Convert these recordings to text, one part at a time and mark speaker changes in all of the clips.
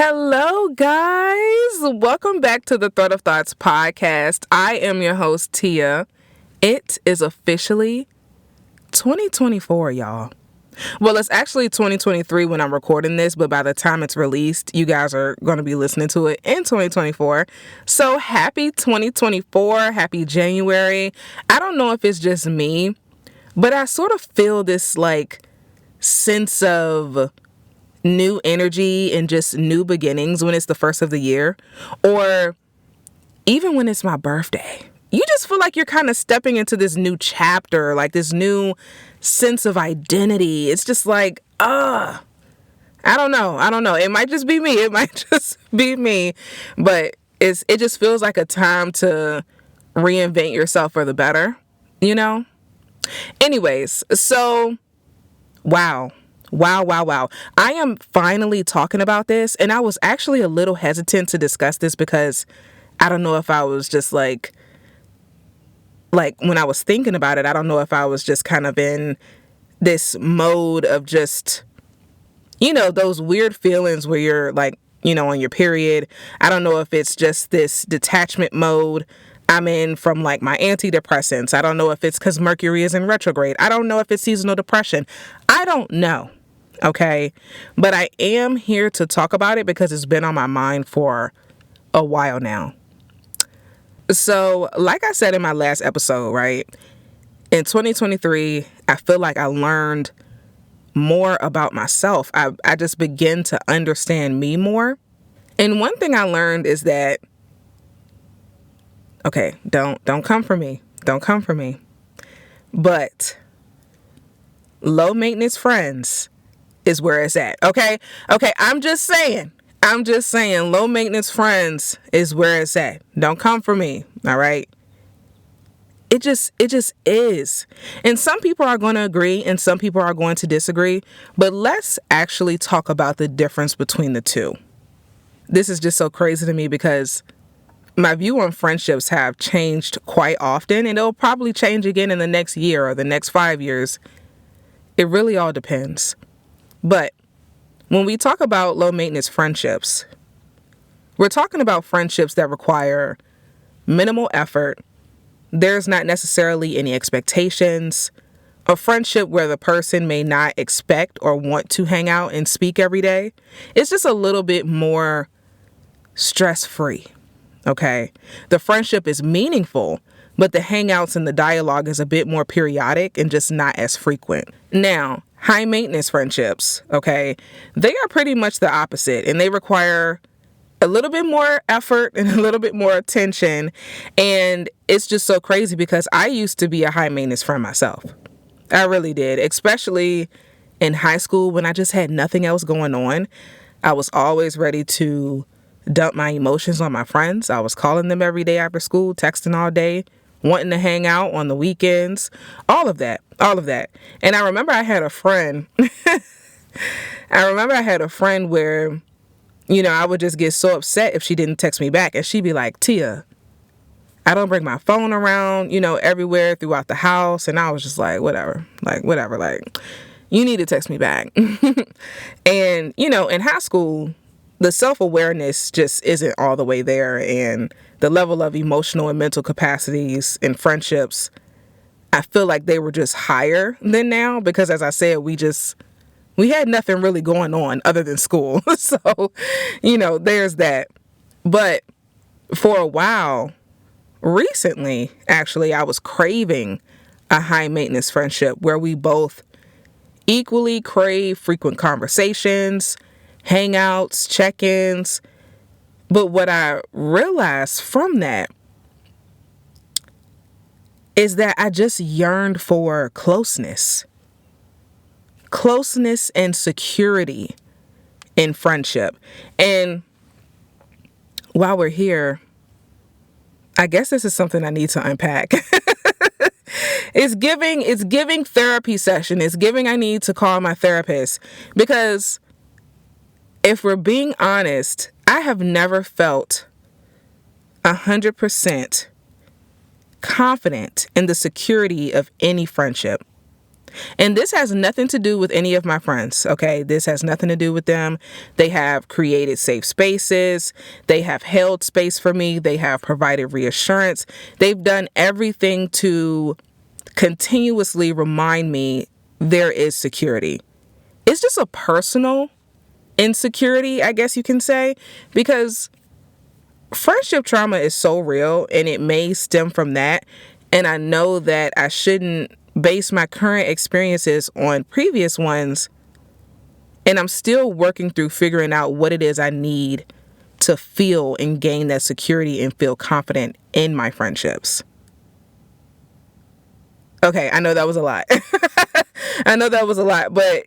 Speaker 1: Hello, guys. Welcome back to the Thread of Thoughts podcast. I am your host, Tia. It is officially 2024, y'all. Well, it's actually 2023 when I'm recording this, but by the time it's released, you guys are going to be listening to it in 2024. So happy 2024, happy January. I don't know if it's just me, but I sort of feel this sense of new energy and just new beginnings when it's the first of the year, or even when it's my birthday. You just feel like you're kind of stepping into this new chapter, like this new sense of identity. It's just I don't know. It might just be me. But it just feels like a time to reinvent yourself for the better, you know? Anyways, so wow. I am finally talking about this, and I was actually a little hesitant to discuss this because I don't know if I was just like when I was thinking about it, I don't know if I was just kind of in this mode of just, those weird feelings where you're on your period. I don't know if it's just this detachment mode I'm in from my antidepressants. I don't know if it's because Mercury is in retrograde. I don't know if it's seasonal depression. I don't know. Okay. But I am here to talk about it because it's been on my mind for a while now. So, like I said in my last episode, right? In 2023, I feel like I learned more about myself. I just began to understand me more. And one thing I learned is that, okay, don't come for me. Don't come for me. But low maintenance friends is where it's at. Okay, I'm just saying low maintenance friends is where it's at. Don't come for me. All right. It just is. And some people are going to agree and some people are going to disagree, but let's actually talk about the difference between the two. This is just so crazy to me because my view on friendships have changed quite often, and it'll probably change again in the next year or the next 5 years. It really all depends. But when we talk about low maintenance friendships, we're talking about friendships that require minimal effort. There's not necessarily any expectations. A friendship where the person may not expect or want to hang out and speak every day. It's just a little bit more stress-free. Okay. The friendship is meaningful, but the hangouts and the dialogue is a bit more periodic and just not as frequent. Now, high maintenance friendships, okay, they are pretty much the opposite, and they require a little bit more effort and a little bit more attention. And it's just so crazy because I used to be a high maintenance friend myself. I really did, especially in high school when I just had nothing else going on. I was always ready to dump my emotions on my friends. I was calling them every day after school, texting all day, wanting to hang out on the weekends, all of that. And I remember I had a friend, where, I would just get so upset if she didn't text me back. And she'd be like, Tia, I don't bring my phone around, everywhere throughout the house. And I was just like, whatever, you need to text me back. And, in high school, the self-awareness just isn't all the way there. And the level of emotional and mental capacities in friendships, I feel like they were just higher than now because, as I said, we had nothing really going on other than school. So, there's that. But for a while, recently, actually, I was craving a high maintenance friendship where we both equally crave frequent conversations, hangouts, check-ins. But what I realized from that is that I just yearned for closeness and security in friendship. And while we're here, I guess this is something I need to unpack. It's giving therapy session. It's giving I need to call my therapist, because if we're being honest, I have never felt 100% confident in the security of any friendship. And this has nothing to do with any of my friends, okay? This has nothing to do with them. They have created safe spaces. They have held space for me. They have provided reassurance. They've done everything to continuously remind me there is security. It's just a personal insecurity, I guess you can say, because friendship trauma is so real and it may stem from that. And I know that I shouldn't base my current experiences on previous ones. And I'm still working through figuring out what it is I need to feel and gain that security and feel confident in my friendships. Okay, I know that was a lot. I know that was a lot, but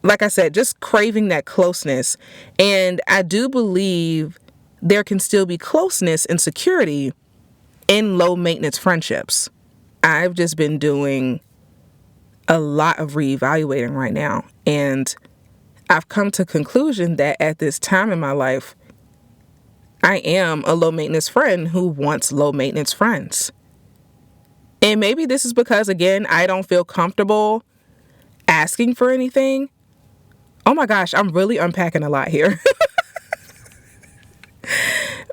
Speaker 1: like I said, just craving that closeness. And I do believe there can still be closeness and security in low maintenance friendships. I've just been doing a lot of reevaluating right now. And I've come to the conclusion that at this time in my life, I am a low maintenance friend who wants low maintenance friends. And maybe this is because, again, I don't feel comfortable asking for anything. Oh my gosh, I'm really unpacking a lot here.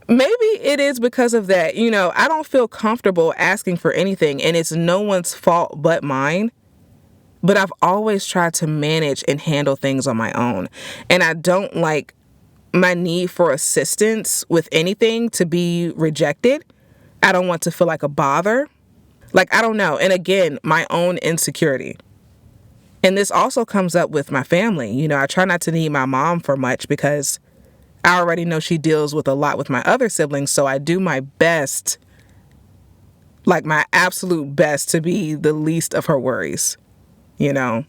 Speaker 1: Maybe it is because of that. I don't feel comfortable asking for anything, and it's no one's fault but mine. But I've always tried to manage and handle things on my own. And I don't like my need for assistance with anything to be rejected. I don't want to feel like a bother. Like, I don't know. And again, my own insecurity. And this also comes up with my family. I try not to need my mom for much because I already know she deals with a lot with my other siblings. So I do my best, like my absolute best, to be the least of her worries, And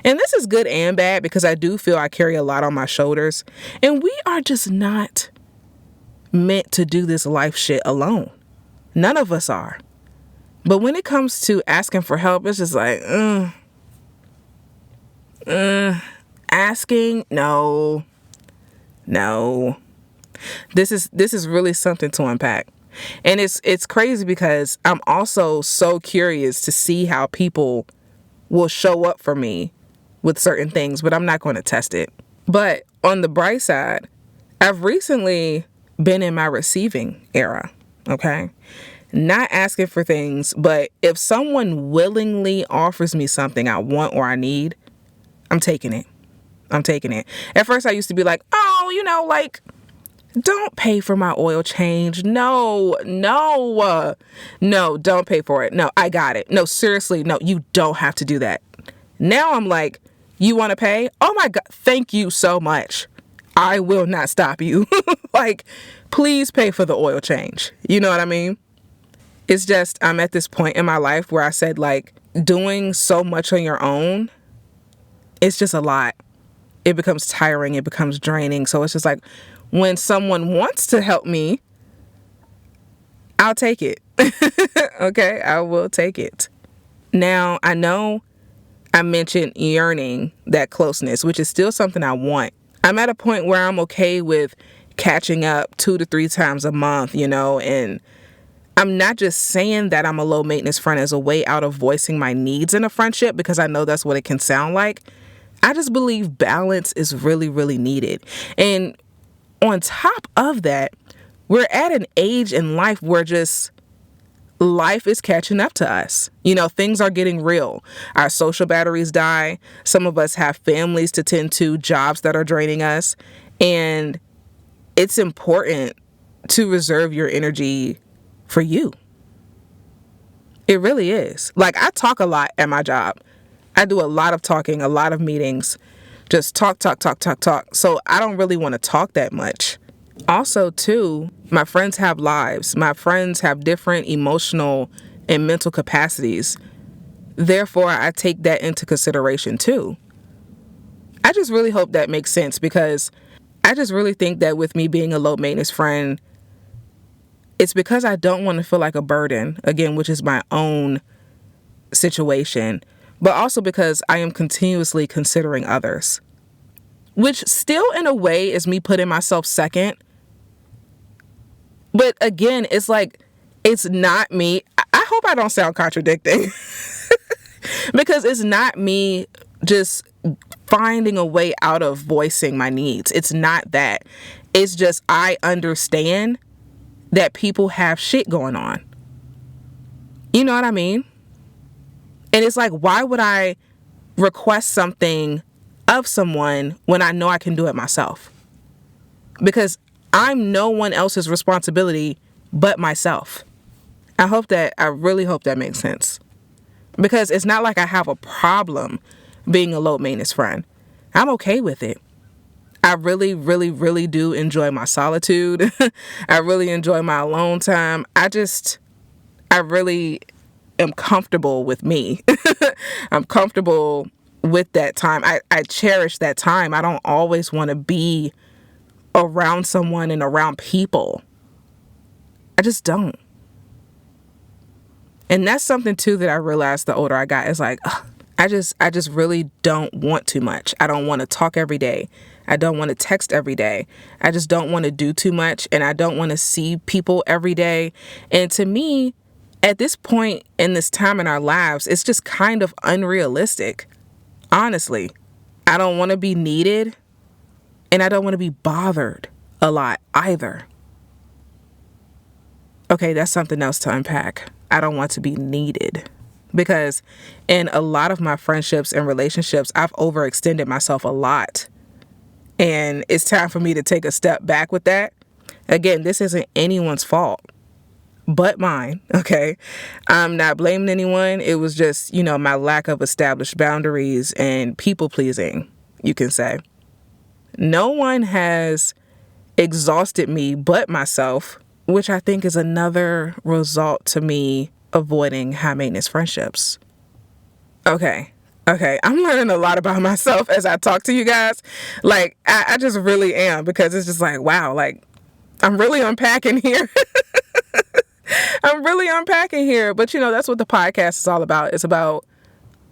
Speaker 1: this is good and bad because I do feel I carry a lot on my shoulders. And we are just not meant to do this life shit alone. None of us are. But when it comes to asking for help, it's just like, asking, no. This is really something to unpack. And it's crazy because I'm also so curious to see how people will show up for me with certain things, but I'm not going to test it. But on the bright side, I've recently been in my receiving era, okay? Not asking for things, but if someone willingly offers me something I want or I need, I'm taking it. At first, I used to be like, don't pay for my oil change. No, don't pay for it. No, I got it. No, seriously, no, you don't have to do that. Now I'm like, you want to pay? Oh my God, thank you so much. I will not stop you. Like, please pay for the oil change. You know what I mean? It's just, I'm at this point in my life where I said, like, doing so much on your own, it's just a lot. It becomes tiring. It becomes draining. So it's just like, when someone wants to help me, I'll take it. Okay, I will take it. Now, I know I mentioned yearning that closeness, which is still something I want. I'm at a point where I'm okay with catching up 2 to 3 times a month, and I'm not just saying that I'm a low maintenance friend as a way out of voicing my needs in a friendship, because I know that's what it can sound like. I just believe balance is really, really needed. And on top of that, we're at an age in life where just life is catching up to us. Things are getting real. Our social batteries die. Some of us have families to tend to, jobs that are draining us. And it's important to reserve your energy for you. It really is. Like, I talk a lot at my job. I do a lot of talking, a lot of meetings, just talk. So I don't really want to talk that much. Also, too, my friends have lives. My friends have different emotional and mental capacities. Therefore, I take that into consideration, too. I just really hope that makes sense, because I just really think that with me being a low maintenance friend, it's because I don't want to feel like a burden, again, which is my own situation, but also because I am continuously considering others, which still in a way is me putting myself second. But again, it's like, it's not me. I hope I don't sound contradicting. Because it's not me just finding a way out of voicing my needs. It's not that. It's just I understand that people have shit going on. You know what I mean? And it's like, why would I request something of someone when I know I can do it myself? Because I'm no one else's responsibility but myself. I really hope that makes sense. Because it's not like I have a problem being a low maintenance friend. I'm okay with it. I really, really, really do enjoy my solitude. I really enjoy my alone time. I really am comfortable with me. I'm comfortable with that time. I cherish that time. I don't always want to be around someone and around people. I just don't. And that's something too that I realized the older I got. Is like, I just really don't want too much. I don't want to talk every day. I don't want to text every day. I just don't want to do too much, and I don't want to see people every day. And to me, at this point in this time in our lives, it's just kind of unrealistic. Honestly, I don't want to be needed, and I don't want to be bothered a lot either. Okay, that's something else to unpack. I don't want to be needed. Because in a lot of my friendships and relationships, I've overextended myself a lot. And it's time for me to take a step back with that. Again, this isn't anyone's fault but mine, okay? I'm not blaming anyone. It was just, my lack of established boundaries and people pleasing, you can say. No one has exhausted me but myself, which I think is another result to me avoiding high maintenance friendships. Okay. I'm learning a lot about myself as I talk to you guys. Like, I just really am, because it's just like, wow, like, I'm really unpacking here. I'm really unpacking here. But, that's what the podcast is all about. It's about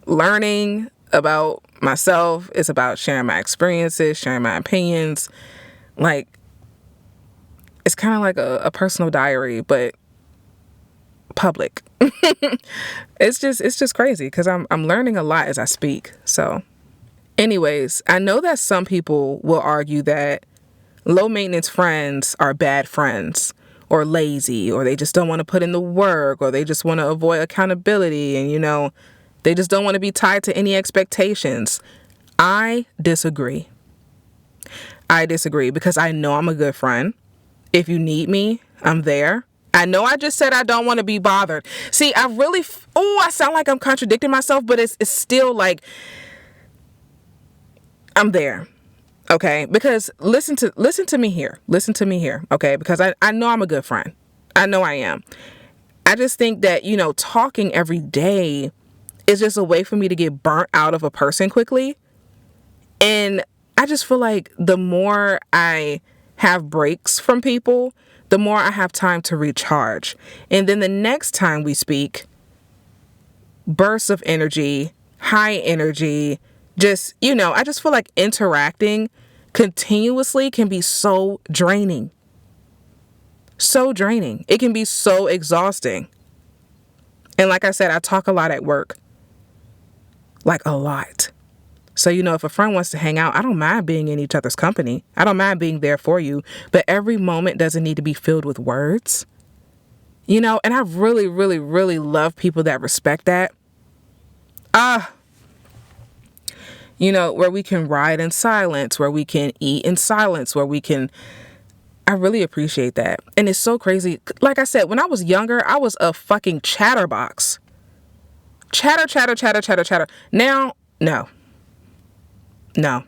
Speaker 1: learning about myself. It's about sharing my experiences, sharing my opinions. Like, it's kind of like a personal diary, but public. It's just crazy, because I'm learning a lot as I speak. So anyways, I know that some people will argue that low maintenance friends are bad friends, or lazy, or they just don't want to put in the work, or they just want to avoid accountability, and they just don't want to be tied to any expectations. I disagree. Because I know I'm a good friend. If you need me, I'm there. I know I just said I don't want to be bothered. See, I sound like I'm contradicting myself, but it's still like, I'm there. Okay? Because listen to me here. Okay? Because I know I'm a good friend. I know I am. I just think that, talking every day is just a way for me to get burnt out of a person quickly. And I just feel like the more I have breaks from people, the more I have time to recharge. And then the next time we speak, bursts of energy, high energy, just, I just feel like interacting continuously can be so draining. So draining. It can be so exhausting. And like I said, I talk a lot at work. Like a lot. So, if a friend wants to hang out, I don't mind being in each other's company. I don't mind being there for you. But every moment doesn't need to be filled with words. And I really, really, really love people that respect that. Where we can ride in silence, where we can eat in silence, I really appreciate that. And it's so crazy. Like I said, when I was younger, I was a fucking chatterbox. Chatter. Now, no,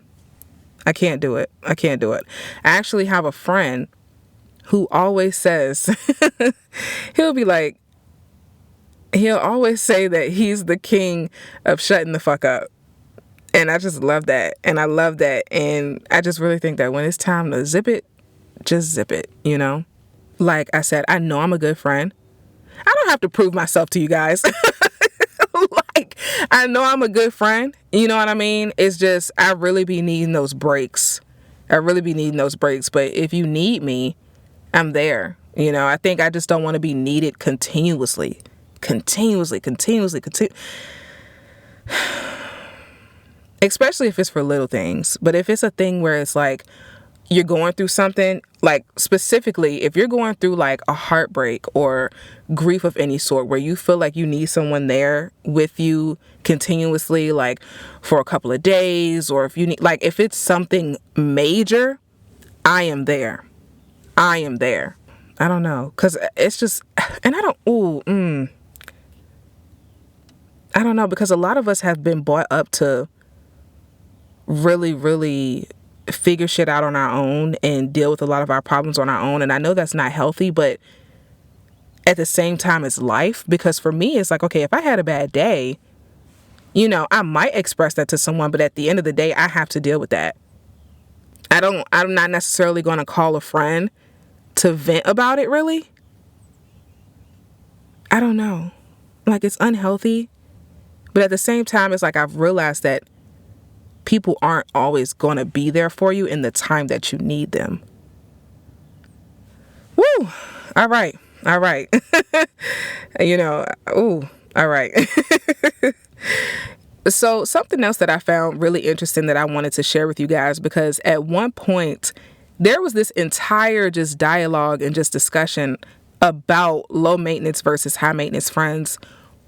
Speaker 1: I can't do it. I actually have a friend who always says, he'll always say that he's the king of shutting the fuck up. And I just love that. And I love that. And I just really think that when it's time to zip it, just zip it, Like I said, I know I'm a good friend. I don't have to prove myself to you guys. Like, I know I'm a good friend. You know what I mean? It's just, I really be needing those breaks. But if you need me, I'm there. I think I just don't want to be needed continuously. especially if it's for little things. But if it's a thing where it's like you're going through something, like specifically if you're going through like a heartbreak or grief of any sort where you feel like you need someone there with you continuously, like for a couple of days, or if you need, like if it's something major, I am there. I am there. I don't know, because it's just, and I don't know, because a lot of us have been brought up to really, really figure shit out on our own and deal with a lot of our problems on our own. And I know that's not healthy, but at the same time, it's life. Because for me, it's like, okay, if I had a bad day, I might express that to someone, but at the end of the day, I have to deal with that. I'm not necessarily going to call a friend to vent about it, really. I don't know. Like, it's unhealthy. But at the same time, it's like I've realized that people aren't always going to be there for you in the time that you need them. Woo! All right. All right. All right. So something else that I found really interesting that I wanted to share with you guys, because at one point there was this entire just dialogue and just discussion about low maintenance versus high maintenance friends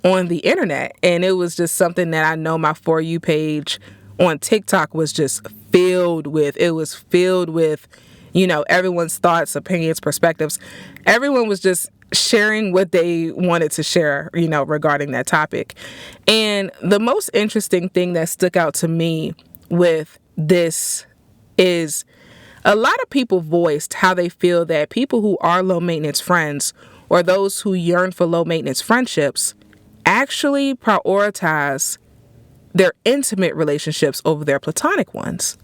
Speaker 1: on the internet. And it was just something that I know my For You page on TikTok was just filled with. It was filled with, everyone's thoughts, opinions, perspectives. Everyone was just sharing what they wanted to share, regarding that topic. And the most interesting thing that stuck out to me with this is a lot of people voiced how they feel that people who are low maintenance friends, or those who yearn for low maintenance friendships, actually prioritize their intimate relationships over their platonic ones.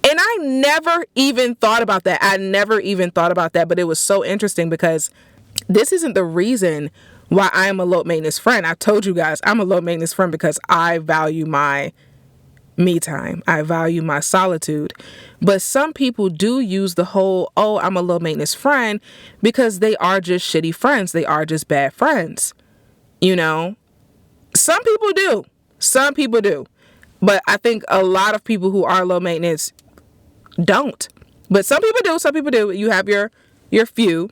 Speaker 1: And I never even thought about that. But it was so interesting because this isn't the reason why I am a low maintenance friend. I told you guys I'm a low maintenance friend because I value my me time. I value my solitude. But some people do use the whole, I'm a low maintenance friend, because they are just shitty friends. They are just bad friends. Some people do. Some people do. But I think a lot of people who are low maintenance don't. But some people do. Some people do. You have your few.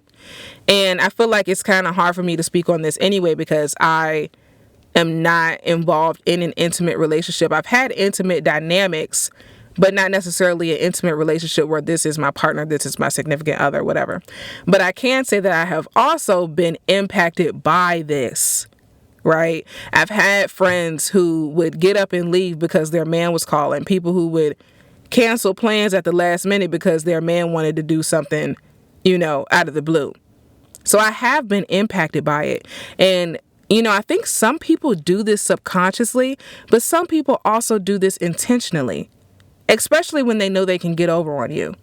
Speaker 1: And I feel like it's kind of hard for me to speak on this anyway, because I am not involved in an intimate relationship. I've had intimate dynamics, but not necessarily an intimate relationship where this is my partner, this is my significant other, whatever. But I can say that I have also been impacted by this. Right? I've had friends who would get up and leave because their man was calling. People who would cancel plans at the last minute because their man wanted to do something, out of the blue. So I have been impacted by it. And, I think some people do this subconsciously, but some people also do this intentionally, especially when they know they can get over on you,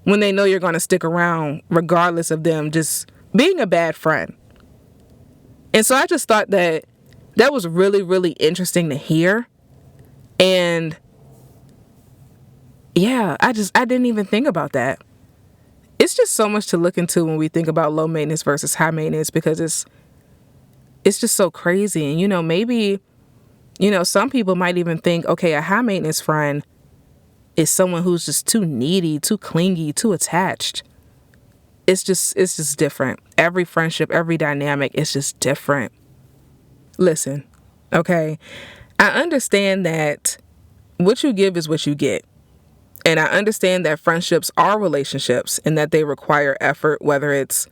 Speaker 1: when they know you're going to stick around regardless of them just being a bad friend. And so I just thought that was really, really interesting to hear. And yeah, I didn't even think about that. It's just so much to look into when we think about low maintenance versus high maintenance, because it's just so crazy. And, maybe, some people might even think, okay, a high maintenance friend is someone who's just too needy, too clingy, too attached. It's just different. Every friendship, every dynamic is just different. Listen, okay? I understand that what you give is what you get. And I understand that friendships are relationships and that they require effort, whether it's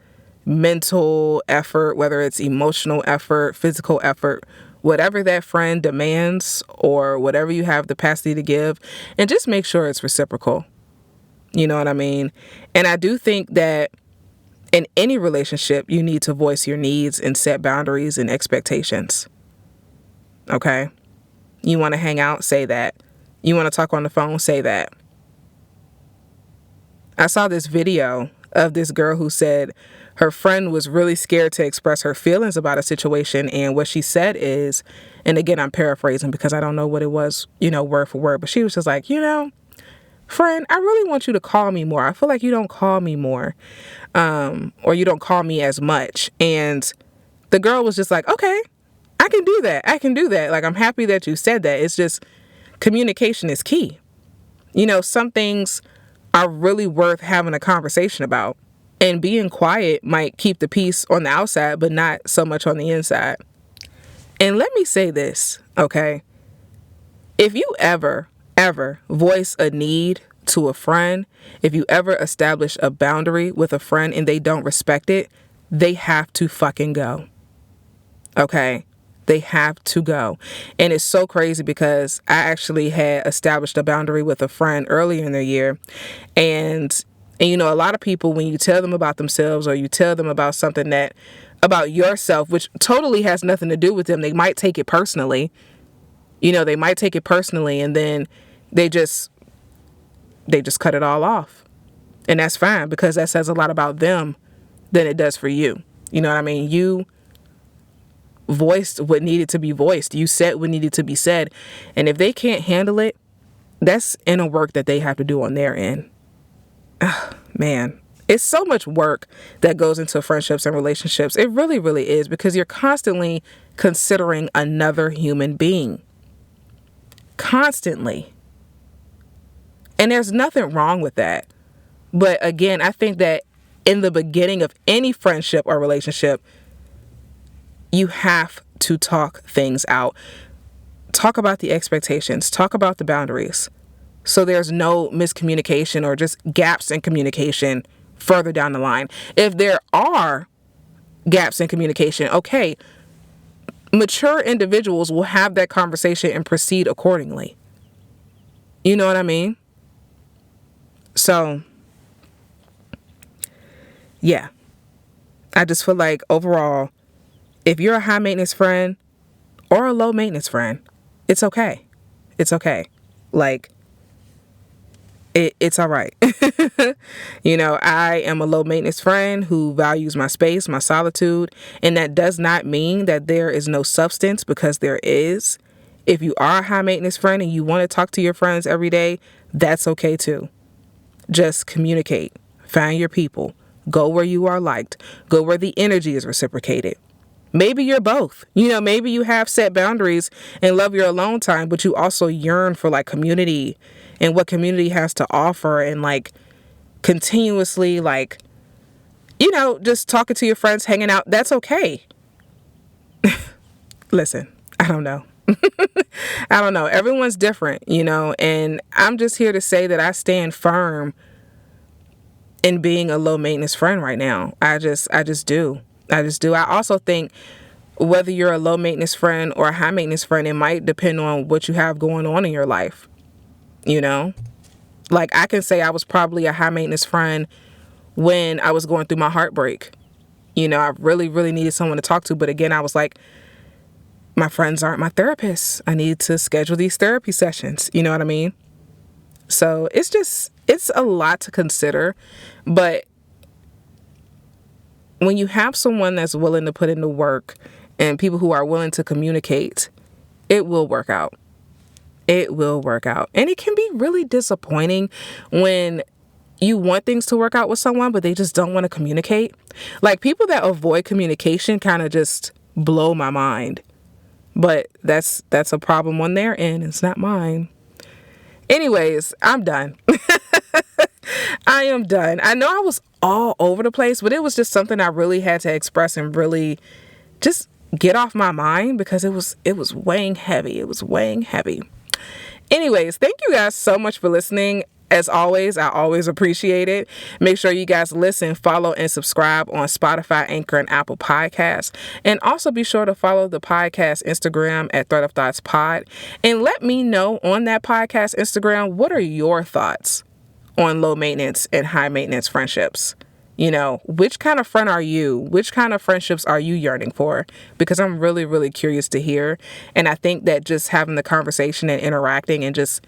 Speaker 1: mental effort, whether it's emotional effort, physical effort, whatever that friend demands or whatever you have the capacity to give, and just make sure it's reciprocal. You know what I mean? And I do think that in any relationship, you need to voice your needs and set boundaries and expectations. Okay? You want to hang out? Say that. You want to talk on the phone? Say that. I saw this video of this girl who said her friend was really scared to express her feelings about a situation. And what she said is, and again, I'm paraphrasing because I don't know what it was, word for word, but she was just like, friend, I really want you to call me more. I feel like you don't call me more, or you don't call me as much. And the girl was just like, okay, I can do that. I can do that. Like, I'm happy that you said that. It's just communication is key. Some things are really worth having a conversation about. And being quiet might keep the peace on the outside, but not so much on the inside. And let me say this, okay? If you ever voice a need to a friend, if you ever establish a boundary with a friend and they don't respect it, they have to fucking go. Okay? They have to go. And it's so crazy because I actually had established a boundary with a friend earlier in the year. And a lot of people, when you tell them about themselves or you tell them about something about yourself, which totally has nothing to do with them, they might take it personally. They might take it personally, and then they just cut it all off. And that's fine, because that says a lot about them than it does for you. You know what I mean? You voiced what needed to be voiced. You said what needed to be said. And if they can't handle it, that's inner work that they have to do on their end. Man, it's so much work that goes into friendships and relationships. It really, really is, because you're constantly considering another human being. Constantly. And there's nothing wrong with that. But again, I think that in the beginning of any friendship or relationship, you have to talk things out. Talk about the expectations. Talk about the boundaries. So there's no miscommunication or just gaps in communication further down the line. If there are gaps in communication, okay, mature individuals will have that conversation and proceed accordingly. You know what I mean? So, yeah. I just feel like overall, if you're a high maintenance friend or a low maintenance friend, it's okay. It's okay. Like, it's all right. I am a low maintenance friend who values my space, my solitude, and that does not mean that there is no substance, because there is. If you are a high maintenance friend and you want to talk to your friends every day, that's okay too. Just communicate, find your people, go where you are liked, go where the energy is reciprocated. Maybe you're both. Maybe you have set boundaries and love your alone time, but you also yearn for like community and what community has to offer, and like continuously just talking to your friends, hanging out. That's okay. Listen, I don't know. I don't know. Everyone's different, and I'm just here to say that I stand firm in being a low maintenance friend right now. I just do. I also think whether you're a low maintenance friend or a high maintenance friend, it might depend on what you have going on in your life. Like I can say I was probably a high maintenance friend when I was going through my heartbreak. I really, really needed someone to talk to. But again, I was like, my friends aren't my therapists. I need to schedule these therapy sessions. You know what I mean? So it's a lot to consider. But when you have someone that's willing to put in the work and people who are willing to communicate, it will work out. It will work out. And it can be really disappointing when you want things to work out with someone, but they just don't want to communicate. Like, people that avoid communication kind of just blow my mind. But that's a problem on their end. It's not mine. Anyways, I'm done. I am done. I know I was all over the place, but it was just something I really had to express and really just get off my mind, because it was weighing heavy. It was weighing heavy. Anyways, thank you guys so much for listening. As always, I always appreciate it. Make sure you guys listen, follow, and subscribe on Spotify, Anchor, and Apple Podcasts. And also be sure to follow the podcast Instagram at Thread of Thoughts Pod. And let me know on that podcast Instagram, what are your thoughts on low maintenance and high maintenance friendships? Which kind of friend are you? Which kind of friendships are you yearning for? Because I'm really, really curious to hear. And I think that just having the conversation and interacting and just,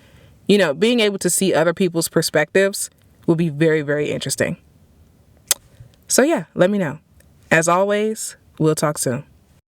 Speaker 1: being able to see other people's perspectives will be very, very interesting. So yeah, let me know. As always, we'll talk soon.